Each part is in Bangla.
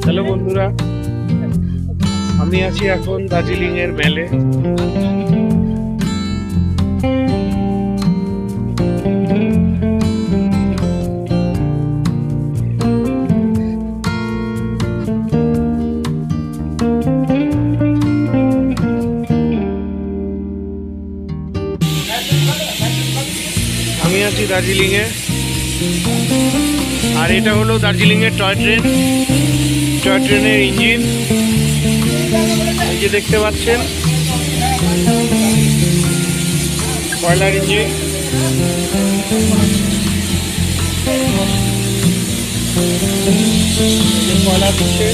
হ্যালো বন্ধুরা, আমি আছি এখন দার্জিলিং এর মেলে। আমি আছি দার্জিলিং এ, আর এটা হলো দার্জিলিং এর টয় ট্রেন। টয় ট্রেনের ইঞ্জিন এই যে দেখতে পাচ্ছেন, কয়লার ইঞ্জিন। কয়লা দিচ্ছে।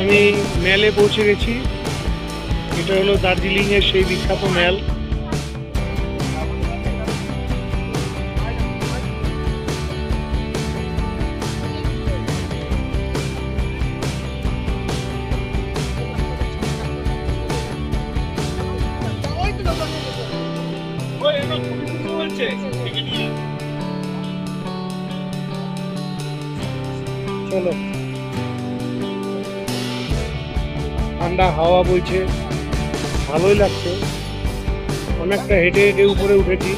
আমি মেলে পৌঁছে গেছি। এটা হলো দার্জিলিং এর সেই বিখ্যাত মেল। চলো, ঠান্ডা হাওয়া বইছে, ভালোই লাগছে। অনেকটা হেঁটে হেঁটে উপরে উঠেছি।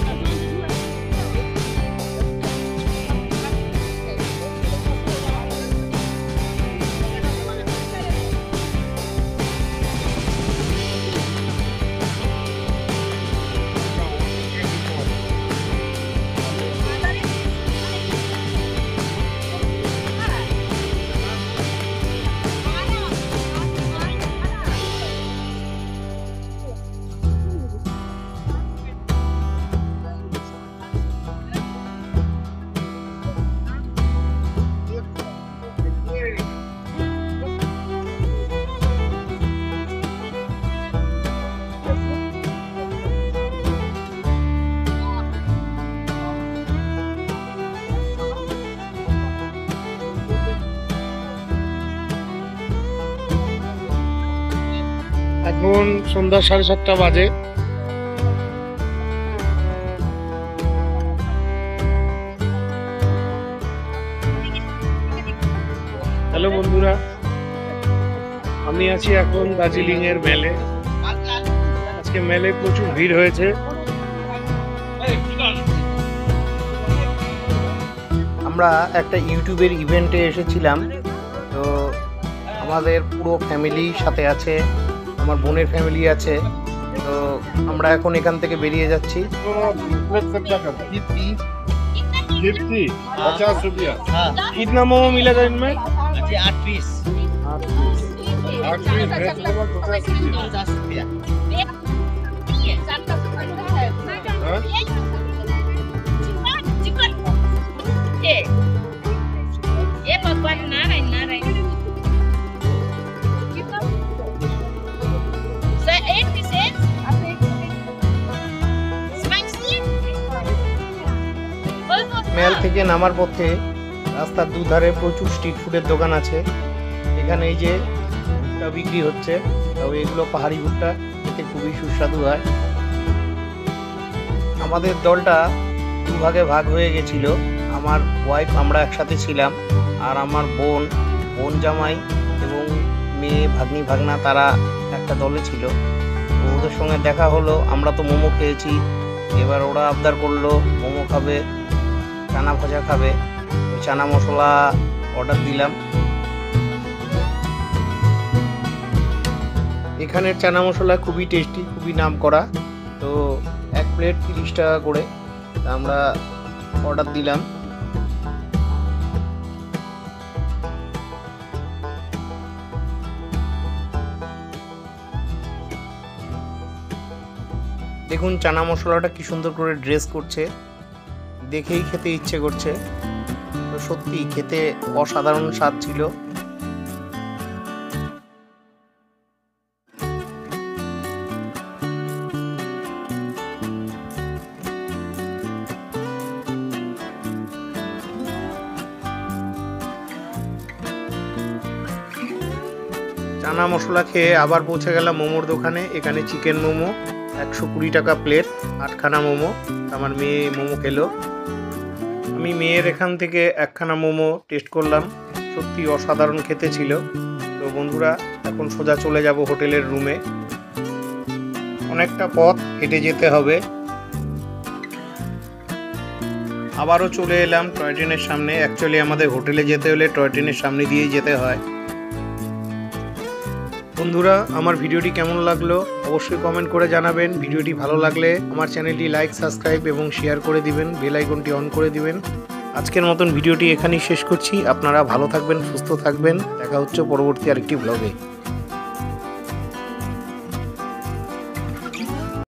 এখন সন্ধ্যা 7:30 বাজে। হ্যালো বন্ধুরা, আমি আছি এখন দার্জিলিং এর মেলে। আজকে মেলে প্রচুর ভিড় হয়েছে। আমরা একটা ইউটিউবের ইভেন্টে এসেছিলাম, তো আমাদের পুরো ফ্যামিলি সাথে আছে, আমার বোনের ফ্যামিলি আছে। তো আমরা এখন এখান থেকে বেরিয়ে যাচ্ছি। 50 रुपया। कितना मोमो मिलेगा इनमें? 8 पीस। 8 पीस वेज मोमो 50 रुपया। हाँ? ये भगवान नारायण सर 8 पीसेस মেল থেকে নামার পথে রাস্তার দুধারে প্রচুর স্ট্রিট ফুডের দোকান আছে। এখানে এই যে ভুট্টা বিক্রি হচ্ছে, তবে এগুলো পাহাড়ি ভুট্টা, খেতে খুবই সুস্বাদু হয়। আমাদের দলটা দুভাগে ভাগ হয়ে গেছিল। আমার ওয়াইফ, আমরা একসাথে ছিলাম, আর আমার বোন জামাই এবং মেয়ে ভাগ্নি ভাগনা তারা একটা দলে ছিল। তো ওদের সঙ্গে দেখা হলো। আমরা তো মোমো খেয়েছি, এবার ওরা আবদার করলো মোমো খাবে, চানা ভাজা খাবে। চানা মশলা অর্ডার দিলাম। এখানের চানা মশলা খুবই টেস্টি, খুবই নাম করা। তো এক প্লেট 30 টাকা করে আমরা অর্ডার দিলাম। দেখুন চানা মশলাটা কি সুন্দর করে ড্রেস করছে, দেখেই খেতে ইচ্ছে করছে। তো সত্যি খেতে অসাধারণ স্বাদ ছিল। চানা মশলা খেয়ে আবার পৌঁছে গেলাম মোমোর দোকানে। এখানে চিকেন মোমো 120 টাকা প্লেট, 8খানা মোমো। আমার মেয়ে মোমো খেলো। আমি মেয়ের এখান থেকে 1খানা মোমো টেস্ট করলাম, সত্যি অসাধারণ খেতে ছিল। তো বন্ধুরা, এখন সোজা চলে যাব হোটেলের রুমে। অনেকটা পথ হেঁটে যেতে হবে। আবারও চলে এলাম টয় ট্রেনের সামনে। অ্যাকচুয়ালি আমাদের হোটেলে যেতে হলে টয় ট্রেনের সামনে দিয়েই যেতে হয়। বন্ধুরা, আমার ভিডিওটি কেমন লাগলো অবশ্যই কমেন্ট করে জানাবেন। ভিডিওটি ভালো লাগলে আমার চ্যানেলটি লাইক, সাবস্ক্রাইব এবং শেয়ার করে দিবেন, বেল আইকনটি অন করে দিবেন। আজকের মতন ভিডিওটি এখানেই শেষ করছি। আপনারা ভালো থাকবেন, সুস্থ থাকবেন। দেখা হচ্ছে পরবর্তী আরেকটি ব্লগে।